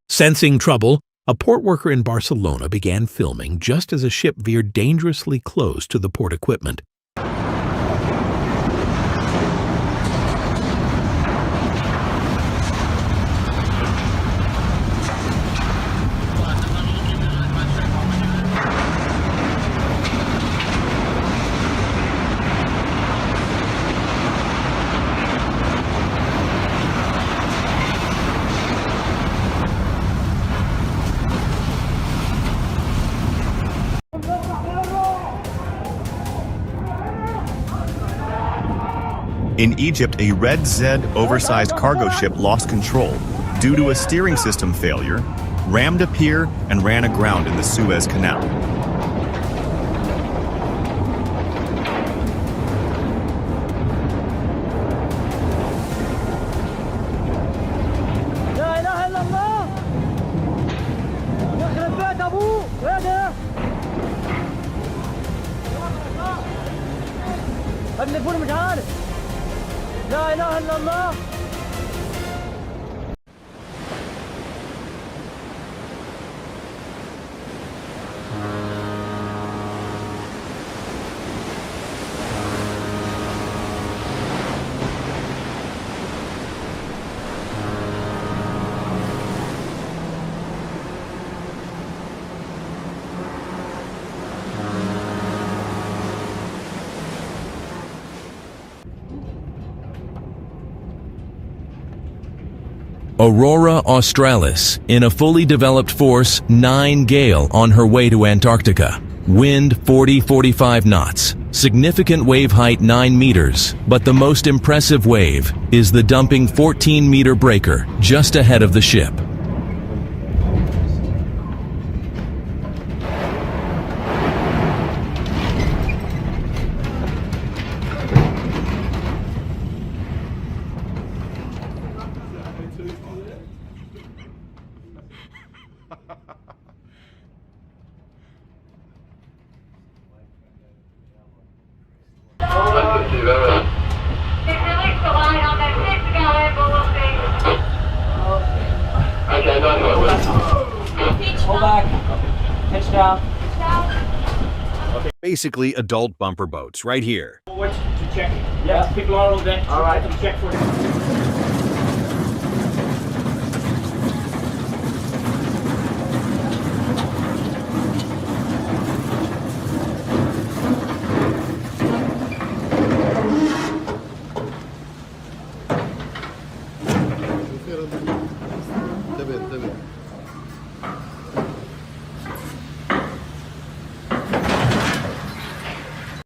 Sensing trouble, a port worker in Barcelona began filming just as a ship veered dangerously close to the port equipment. In Egypt, a Red Zed oversized cargo ship lost control due to a steering system failure, rammed a pier, and ran aground in the Suez Canal. لا إله إلا الله. Aurora Australis, in a fully developed force 9 gale on her way to Antarctica. Wind 40-45 knots. Significant wave height 9 meters, but the most impressive wave is the dumping 14-meter breaker just ahead of the ship. Hold back. Pitch down. Basically, adult bumper boats, right here. Forward to check. Yeah, people are on deck. All right, to check for it.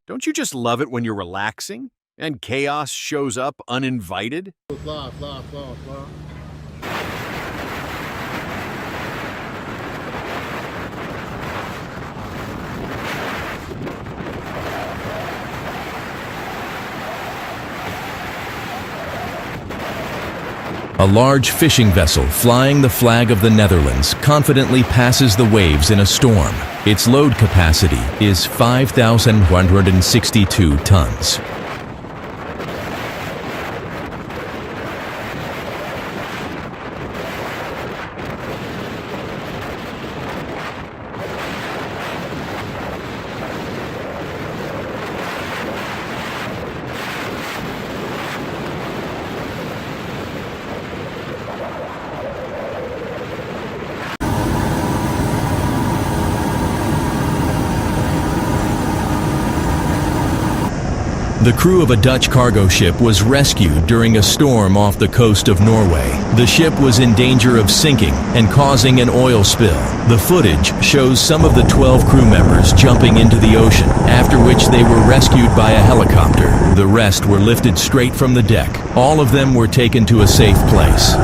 Don't you just love it when you're relaxing and chaos shows up uninvited? A large fishing vessel flying the flag of the Netherlands confidently passes the waves in a storm. Its load capacity is 5,162 tons. The crew of a Dutch cargo ship was rescued during a storm off the coast of Norway. The ship was in danger of sinking and causing an oil spill. The footage shows some of the 12 crew members jumping into the ocean, after which they were rescued by a helicopter. The rest were lifted straight from the deck. All of them were taken to a safe place.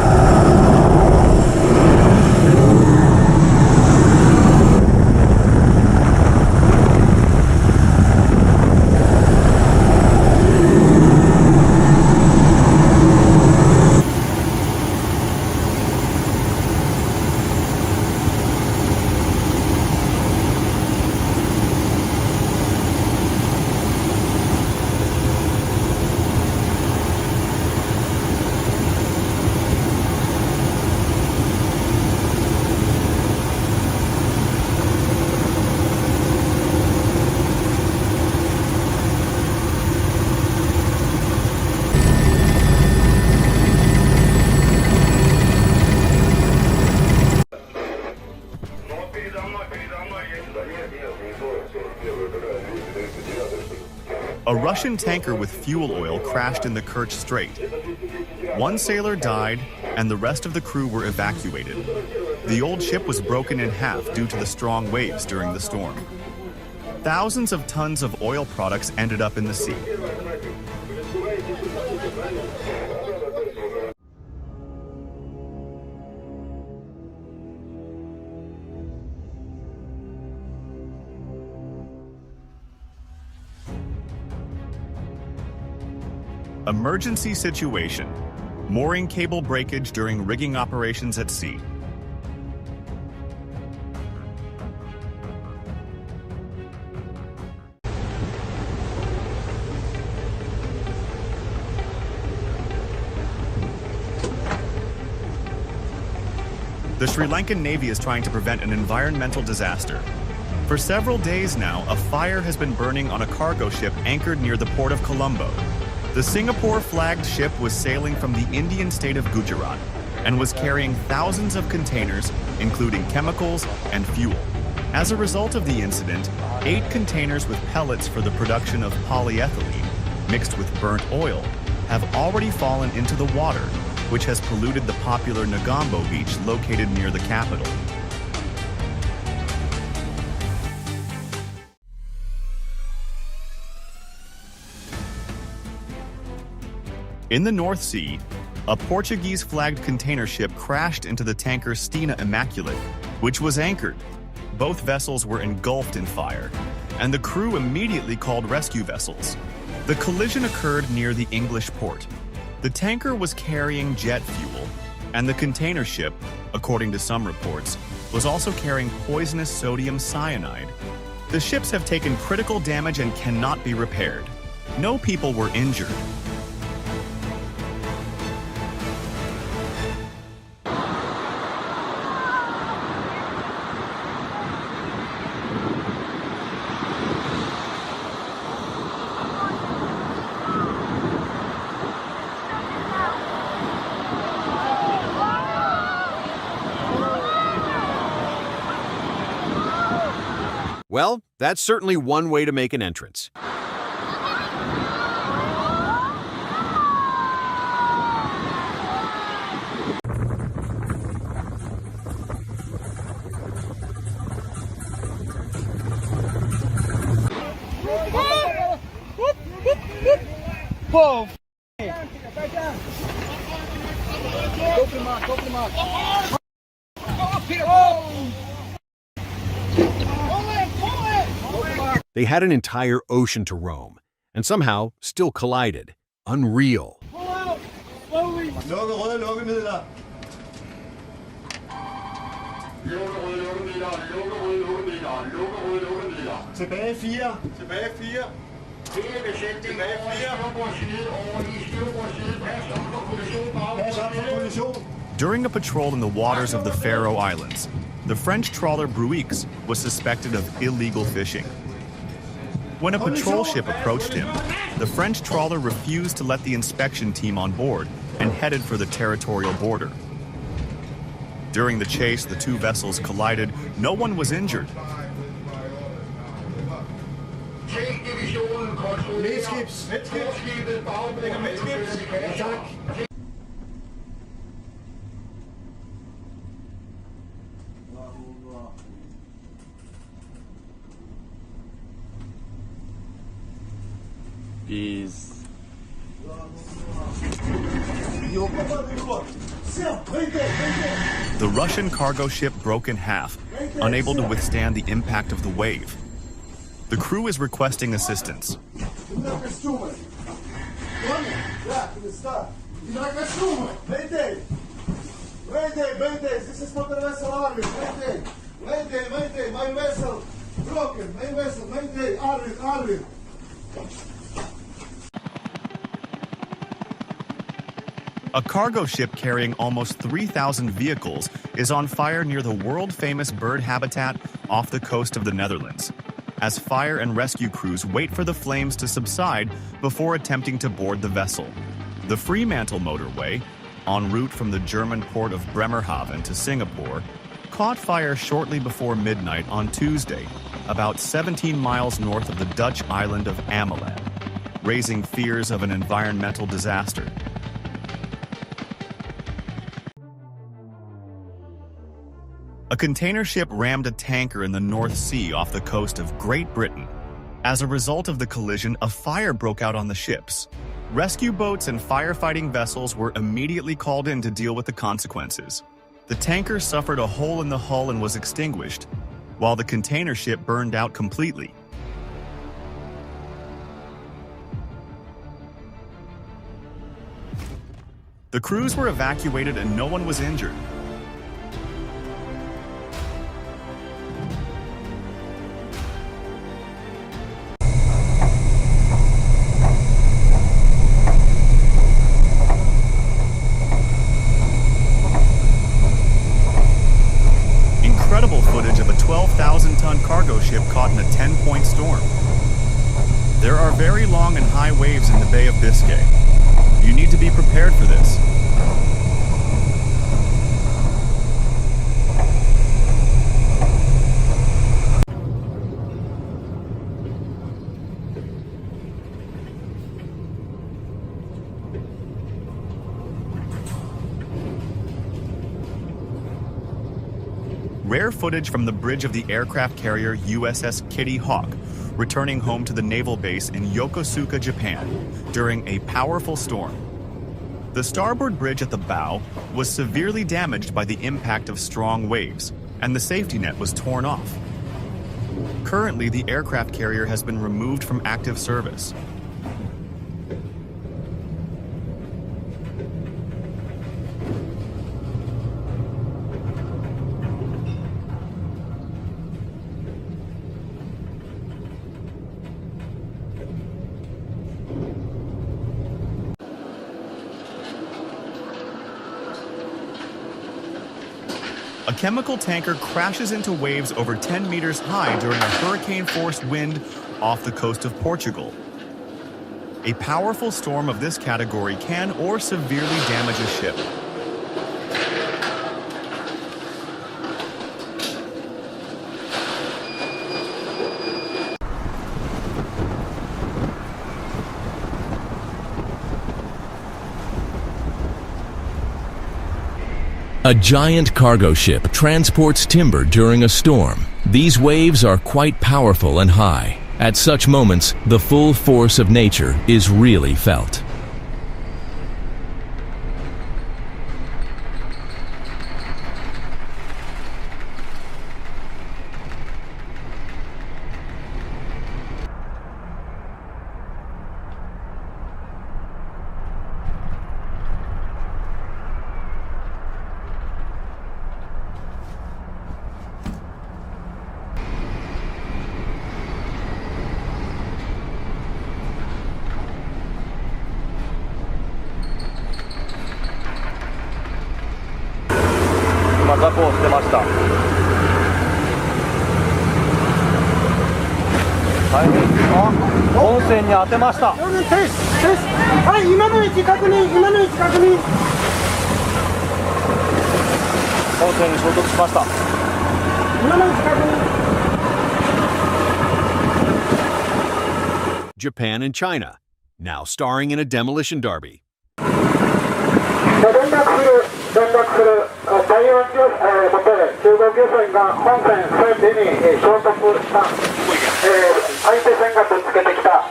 A Russian tanker with fuel oil crashed in the Kerch Strait. One sailor died, and the rest of the crew were evacuated. The old ship was broken in half due to the strong waves during the storm. Thousands of tons of oil products ended up in the sea. Emergency situation. Mooring cable breakage during rigging operations at sea. The Sri Lankan Navy is trying to prevent an environmental disaster. For several days now, a fire has been burning on a cargo ship anchored near the port of Colombo. The Singapore-flagged ship was sailing from the Indian state of Gujarat and was carrying thousands of containers, including chemicals and fuel. As a result of the incident, 8 containers with pellets for the production of polyethylene, mixed with burnt oil, have already fallen into the water, which has polluted the popular Negombo beach located near the capital. In the North Sea, a Portuguese-flagged container ship crashed into the tanker Stena Immaculate, which was anchored. Both vessels were engulfed in fire, and the crew immediately called rescue vessels. The collision occurred near the English port. The tanker was carrying jet fuel, and the container ship, according to some reports, was also carrying poisonous sodium cyanide. The ships have taken critical damage and cannot be repaired. No people were injured. Well, that's certainly one way to make an entrance. Whoa! They had an entire ocean to roam, and somehow still collided. Unreal. During a patrol in the waters of the Faroe Islands, the French trawler Bruix was suspected of illegal fishing. When a patrol ship approached him, the French trawler refused to let the inspection team on board and headed for the territorial border. During the chase, the two vessels collided. No one was injured. Peace. The Russian cargo ship broke in half, unable to withstand the impact of the wave. The crew is requesting assistance. A cargo ship carrying almost 3,000 vehicles is on fire near the world-famous bird habitat off the coast of the Netherlands, as fire and rescue crews wait for the flames to subside before attempting to board the vessel. The Fremantle motorway, en route from the German port of Bremerhaven to Singapore, caught fire shortly before midnight on Tuesday, about 17 miles north of the Dutch island of Ameland. raising fears of an environmental disaster. A container ship rammed a tanker in the North Sea off the coast of Great Britain. As a result of the collision, a fire broke out on the ships. Rescue boats and firefighting vessels were immediately called in to deal with the consequences. The tanker suffered a hole in the hull and was extinguished, while the container ship burned out completely. The crews were evacuated and no one was injured. Incredible footage of a 12,000-ton cargo ship caught in a 10-point storm. There are very long and high waves in the Bay of Biscay. You need to be prepared for this. Rare footage from the bridge of the aircraft carrier USS Kitty Hawk, returning home to the naval base in Yokosuka, Japan, during a powerful storm. The starboard bridge at the bow was severely damaged by the impact of strong waves, and the safety net was torn off. Currently, the aircraft carrier has been removed from active service. A chemical tanker crashes into waves over 10 meters high during a hurricane-force wind off the coast of Portugal. A powerful storm of this category can or severely damage a ship. A giant cargo ship transports timber during a storm. These waves are quite powerful and high. At such moments, the full force of nature is really felt. Japan and China, now starring in a demolition derby. 連絡する第4ボトル中国漁船が本船船尾に衝突した、相手船がぶつけてきた。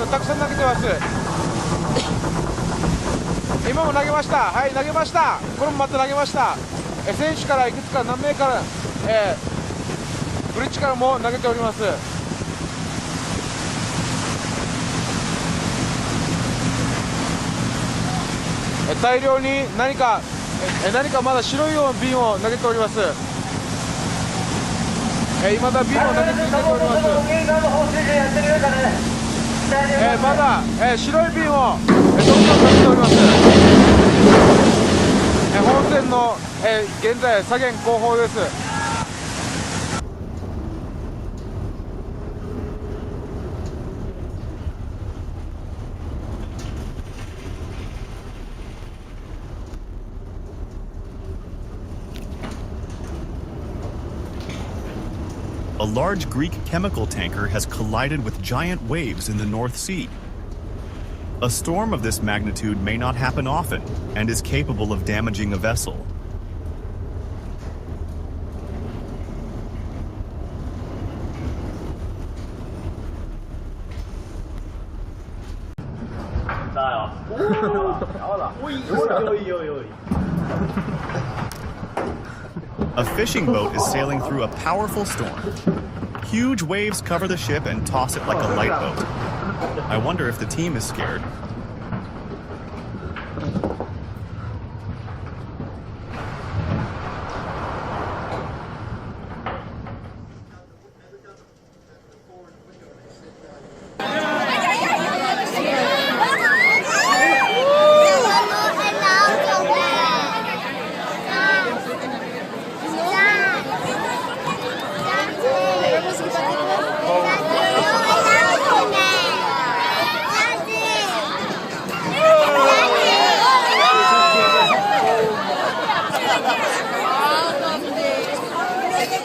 たくさん投げてます。今も投げました。はい、投げました。これもまた投げました。選手からいくつか何名から、ブリッジからも投げております。大量に何かまだ白い瓶を投げております。今だ瓶を投げ続けております。まだ、白い瓶をどんどん投げております。本船の、現在左舷後方です。A large Greek chemical tanker has collided with giant waves in the North Sea. A storm of this magnitude may not happen often and is capable of damaging a vessel. A fishing boat is sailing through a powerful storm. Huge waves cover the ship and toss it like a light boat. I wonder if the team is scared.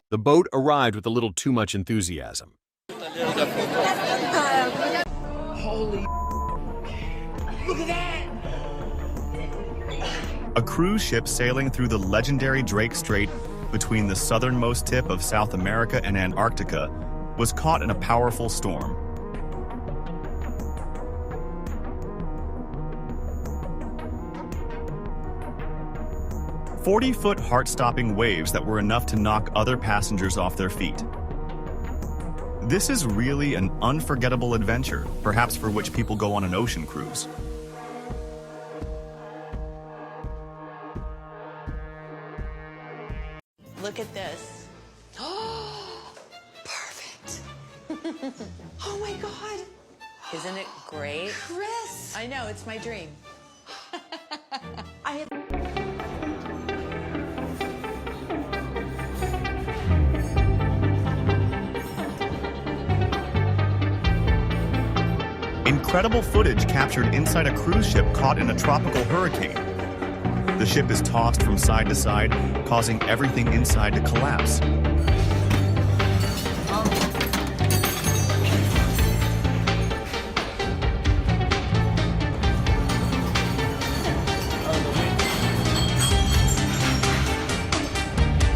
The boat arrived with a little too much enthusiasm. Holy look at that! A cruise ship sailing through the legendary Drake Strait between the southernmost tip of South America and Antarctica was caught in a powerful storm. "40-foot heart-stopping waves that were enough to knock other passengers off their feet. This is really an unforgettable adventure, perhaps for which people go on an ocean cruise. Look at this. Oh, perfect. Oh my God. Isn't it great? Chris. I know, it's my dream. I have Incredible footage captured inside a cruise ship caught in a tropical hurricane. The ship is tossed from side to side, causing everything inside to collapse.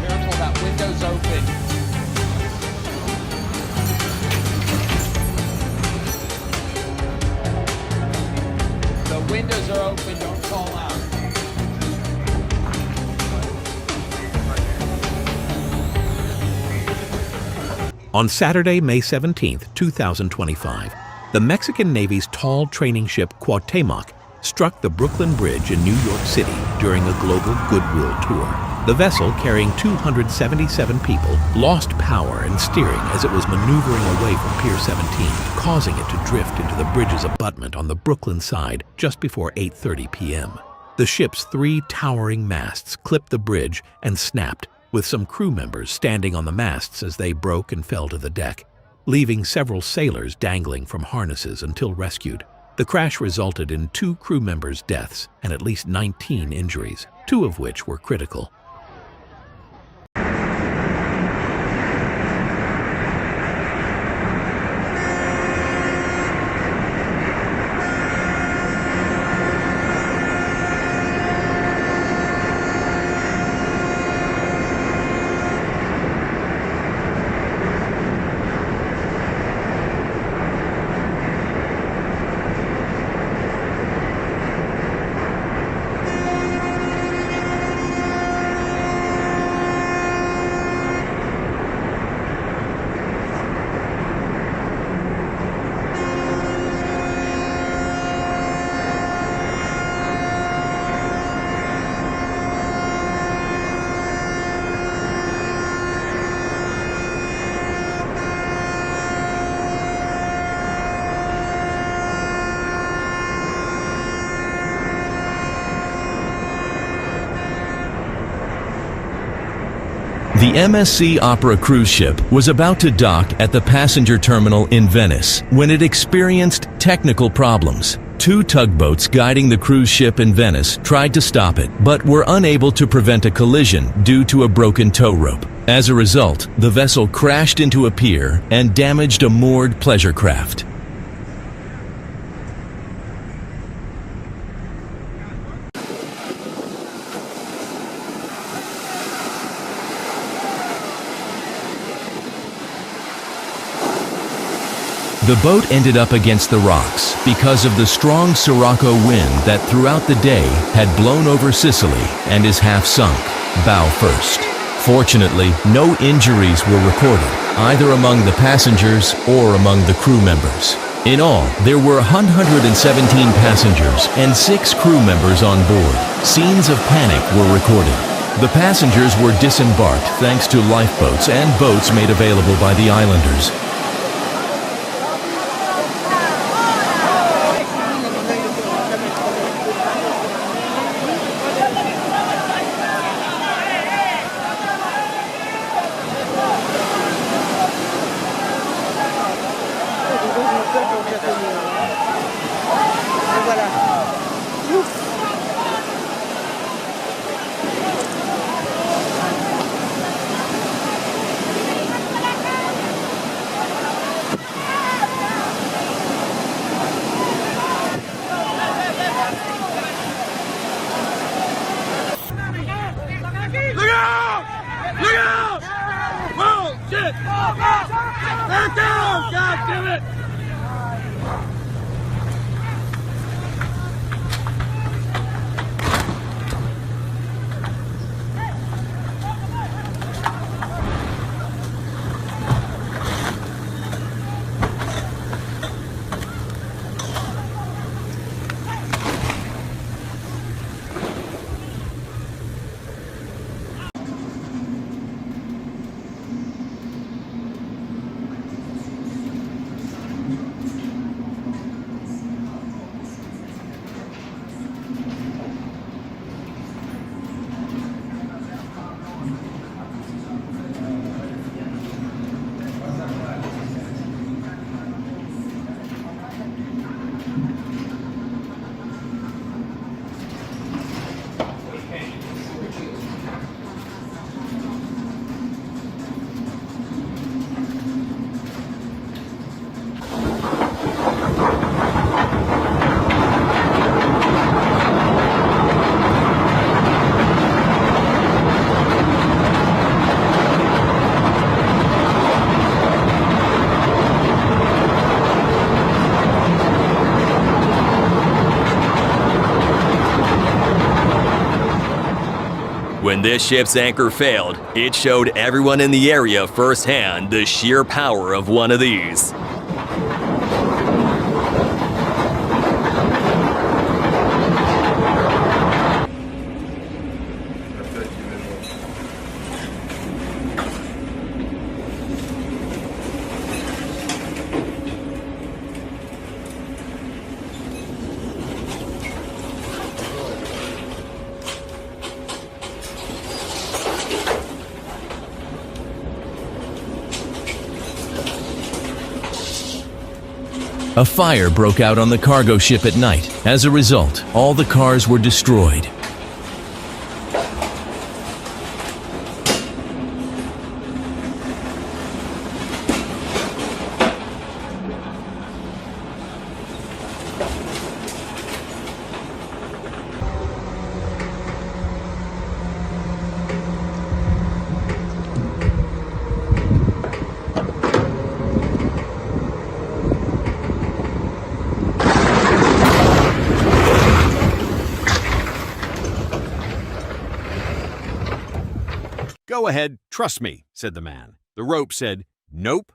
Careful, that window's open. The windows are open, don't fall out. On Saturday, May 17, 2025, the Mexican Navy's tall training ship Cuauhtémoc struck the Brooklyn Bridge in New York City during a global goodwill tour. The vessel, carrying 277 people, lost power and steering as it was maneuvering away from Pier 17, causing it to drift into the bridge's abutment on the Brooklyn side just before 8:30 p.m. The ship's 3 towering masts clipped the bridge and snapped, with some crew members standing on the masts as they broke and fell to the deck, leaving several sailors dangling from harnesses until rescued. The crash resulted in 2 crew members' deaths and at least 19 injuries, 2 of which were critical. The MSC Opera cruise ship was about to dock at the passenger terminal in Venice when it experienced technical problems. Two tugboats guiding the cruise ship in Venice tried to stop it, but were unable to prevent a collision due to a broken tow rope. As a result, the vessel crashed into a pier and damaged a moored pleasure craft. The boat ended up against the rocks because of the strong Sirocco wind that throughout the day had blown over Sicily and is half sunk, bow first. Fortunately, no injuries were recorded, either among the passengers or among the crew members. In all, there were 117 passengers and 6 crew members on board. Scenes of panic were recorded. The passengers were disembarked thanks to lifeboats and boats made available by the islanders. When this ship's anchor failed, it showed everyone in the area firsthand the sheer power of one of these. A fire broke out on the cargo ship at night. As a result, all the cars were destroyed. "Go ahead, trust me," said the man. The rope said, "Nope."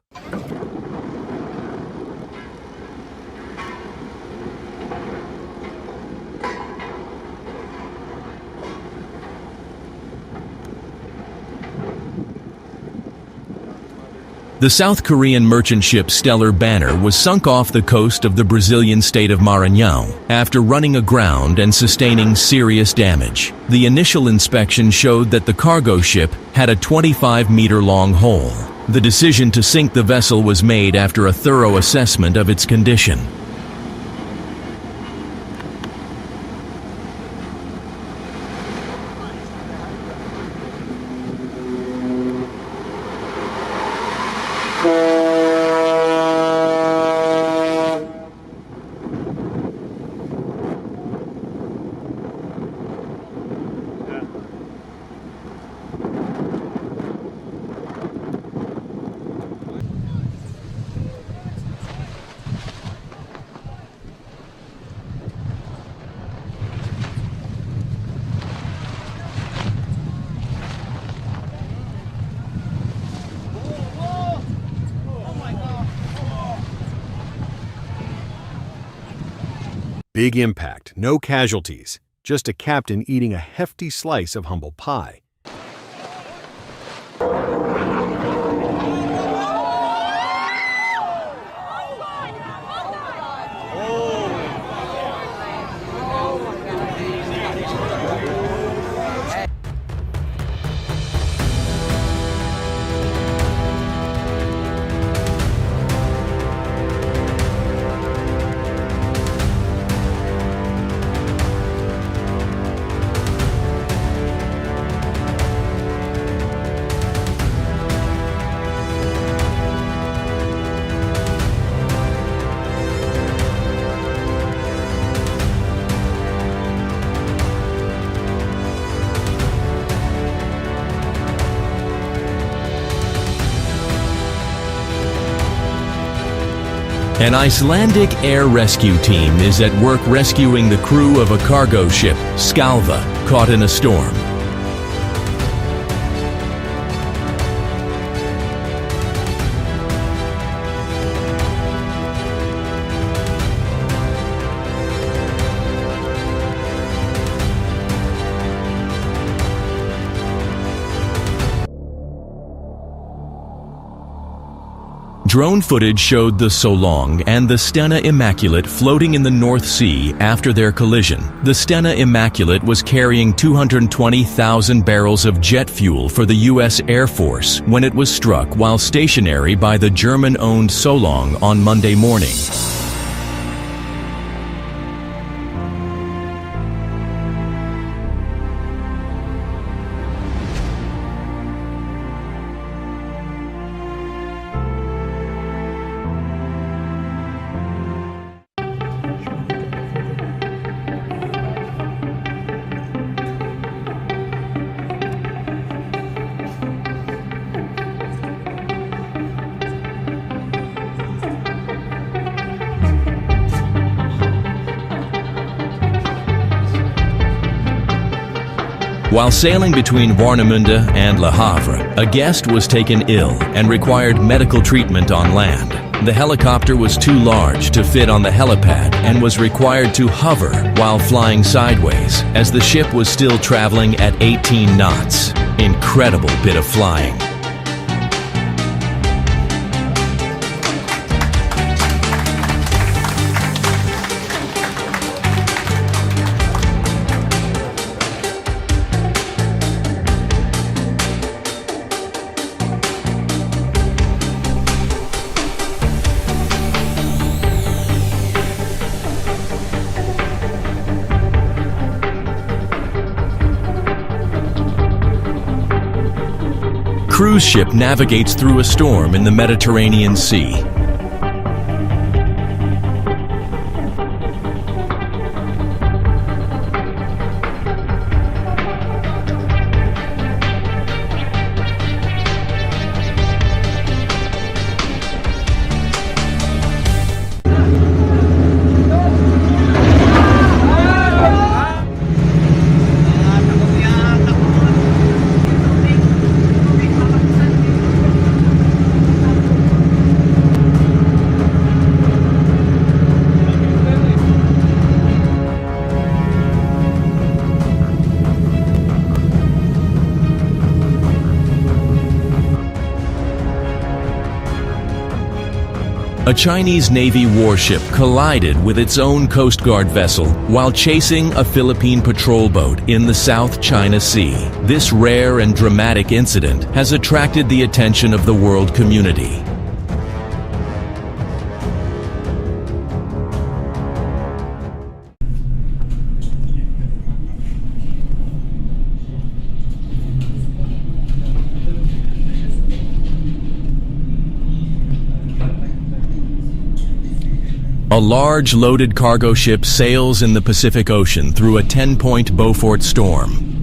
The South Korean merchant ship Stellar Banner was sunk off the coast of the Brazilian state of Maranhão after running aground and sustaining serious damage. The initial inspection showed that the cargo ship had a 25-meter-long hole. The decision to sink the vessel was made after a thorough assessment of its condition. Big impact, no casualties, just a captain eating a hefty slice of humble pie. An Icelandic air rescue team is at work rescuing the crew of a cargo ship, Skalva, caught in a storm. Drone footage showed the Solong and the Stena Immaculate floating in the North Sea after their collision. The Stena Immaculate was carrying 220,000 barrels of jet fuel for the U.S. Air Force when it was struck while stationary by the German-owned Solong on Monday morning. While sailing between Warnemünde and Le Havre, a guest was taken ill and required medical treatment on land. The helicopter was too large to fit on the helipad and was required to hover while flying sideways, as the ship was still traveling at 18 knots. Incredible bit of flying. Cruise ship navigates through a storm in the Mediterranean Sea. A Chinese Navy warship collided with its own Coast Guard vessel while chasing a Philippine patrol boat in the South China Sea. This rare and dramatic incident has attracted the attention of the world community. A large loaded cargo ship sails in the Pacific Ocean through a 10-point Beaufort storm.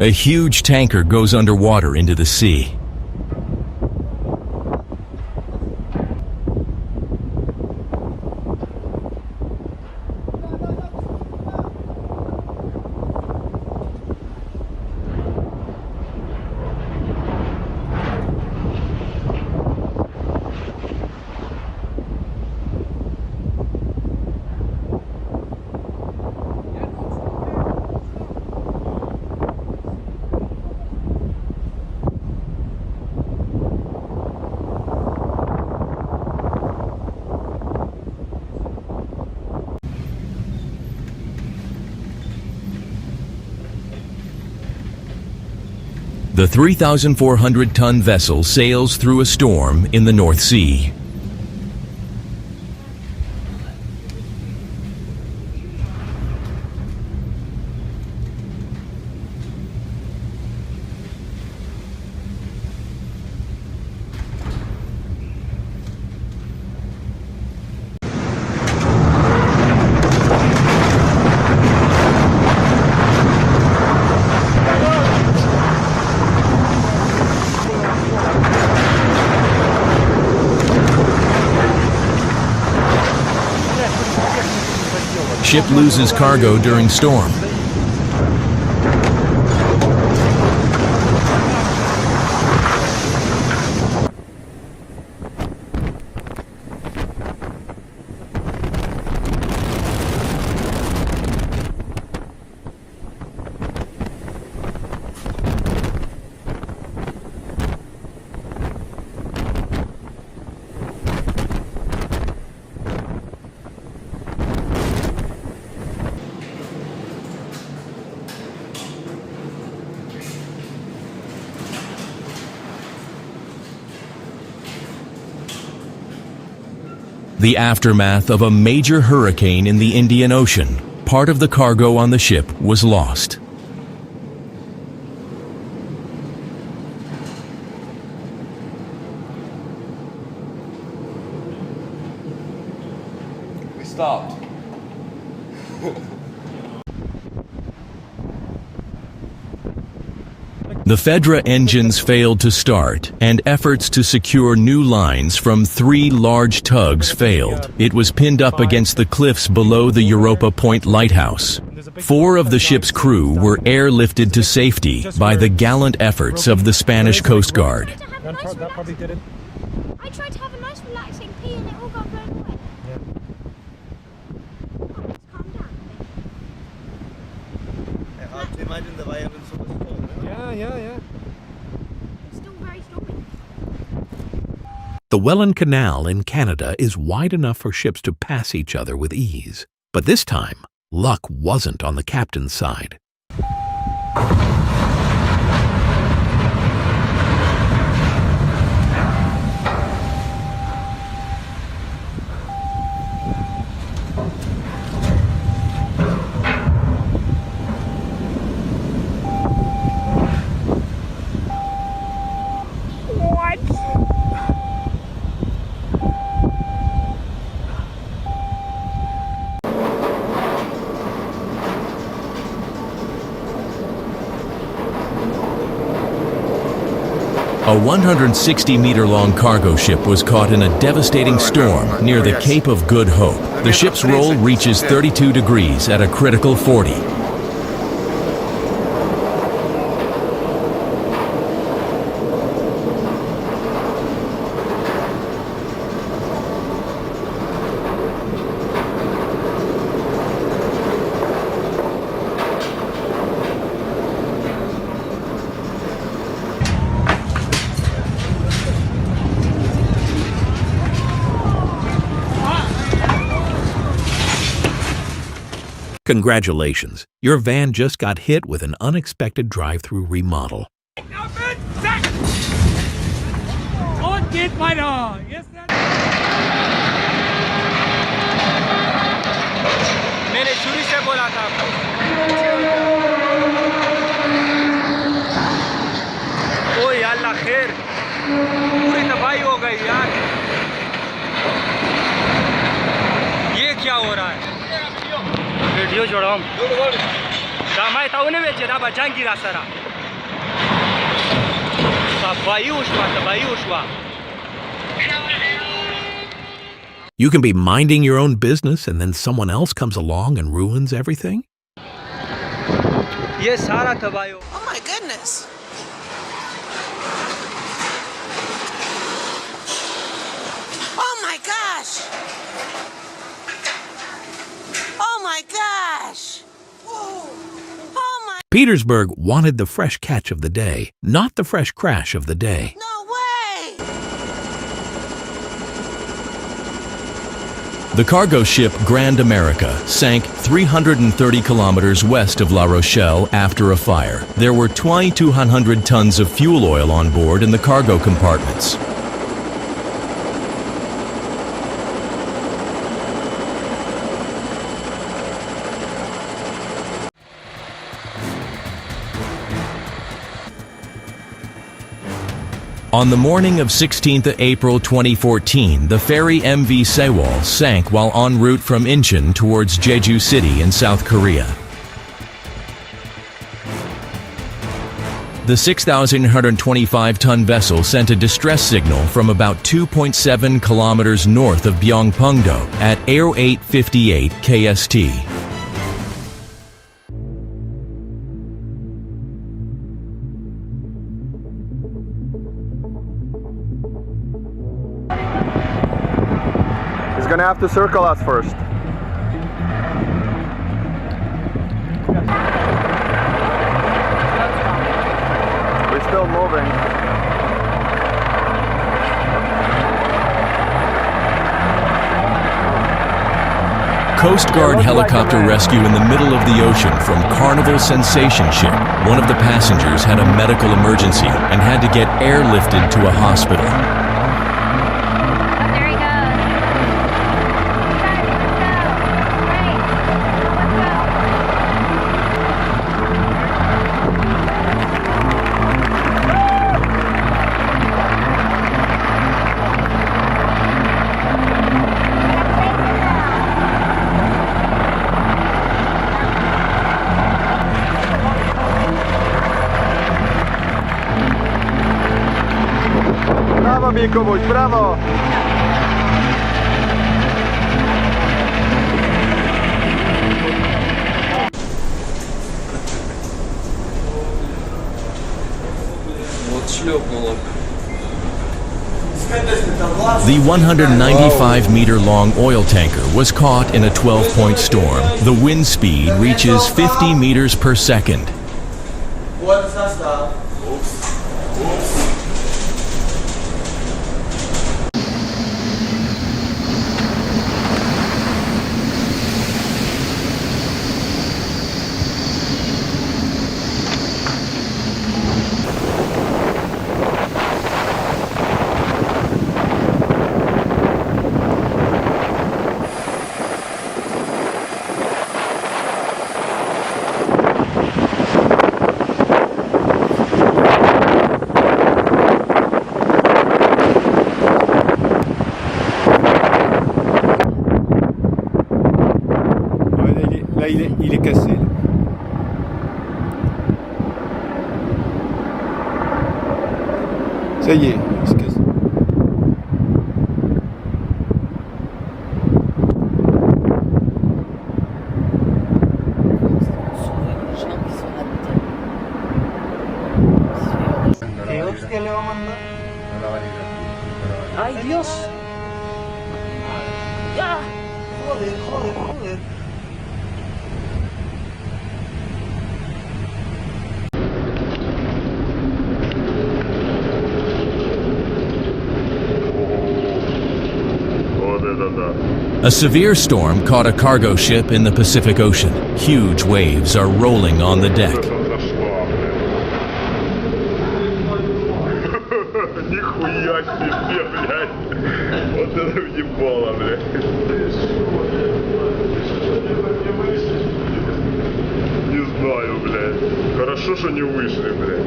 A huge tanker goes underwater into the sea. The 3,400-ton vessel sails through a storm in the North Sea. Ship loses cargo during storm. The aftermath of a major hurricane in the Indian Ocean. Part of the cargo on the ship was lost. We stopped. The Fedra engines failed to start, and efforts to secure new lines from 3 large tugs failed. It was pinned up against the cliffs below the Europa Point lighthouse. 4 of the ship's crew were airlifted to safety by the gallant efforts of the Spanish Coast Guard. That probably did it. I tried to have a nice relaxing pee and it all got blown away. Calm down. Hard to imagine the violence of the storm. Yeah. It's still very stormy. The Welland Canal in Canada is wide enough for ships to pass each other with ease. But this time, luck wasn't on the captain's side. A 160-meter-long cargo ship was caught in a devastating storm near the Cape of Good Hope. The ship's roll reaches 32 degrees at a critical 40. Congratulations, your van just got hit with an unexpected drive-through remodel. Und geht weiter. Jetzt मैंने शुरू से बोला था ओ या अल्लाह खैर पूरी तबाही हो गई यार ये क्या हो रहा है वीडियो जोड़ो हम दामाई ताऊने बेचे दा बचान की रास्ता तबाही उशवा You can be minding your own business and then someone else comes along and ruins everything? ये सारा तबाही Oh my goodness. Oh my gosh. Oh my gosh. Oh my. Petersburg wanted the fresh catch of the day, not the fresh crash of the day. No way. The cargo ship Grand America sank 330 kilometers west of La Rochelle after a fire. There were 2,200 tons of fuel oil on board in the cargo compartments. On the morning of 16th April 2014, the ferry MV Sewol sank while en route from Incheon towards Jeju City in South Korea. The 6,125-ton vessel sent a distress signal from about 2.7 kilometers north of Byongpungdo at 0858 KST. He's gonna have to circle us first. We're still moving. Coast Guard helicopter rescue in the middle of the ocean from Carnival Sensation ship. One of the passengers had a medical emergency and had to get airlifted to a hospital. Bravo, Mikomuś, brawo! The 195-meter-long oil tanker was caught in a 12-point storm. The wind speed reaches 50 meters per second. Ça y est, il se casse. ¡Ay, Dios! ¡Ya! ¡Joder, joder, joder! A severe storm caught a cargo ship in the Pacific Ocean. Huge waves are rolling on the deck. Нихуя себе, блядь. Вот это въебало, блядь. Не знаю, блядь. Хорошо, что не вышли, блядь.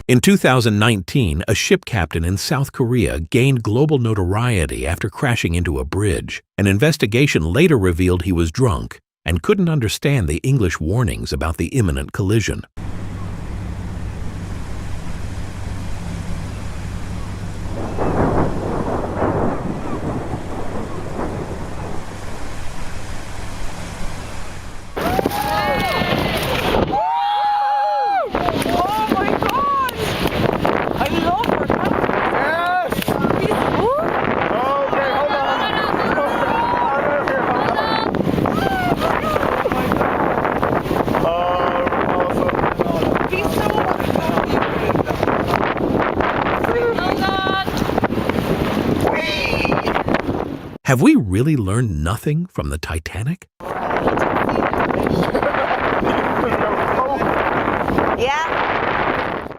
In 2019, a ship captain in South Korea gained global notoriety after crashing into a bridge. An investigation later revealed he was drunk and couldn't understand the English warnings about the imminent collision. Have we really learned nothing from the Titanic? Yeah.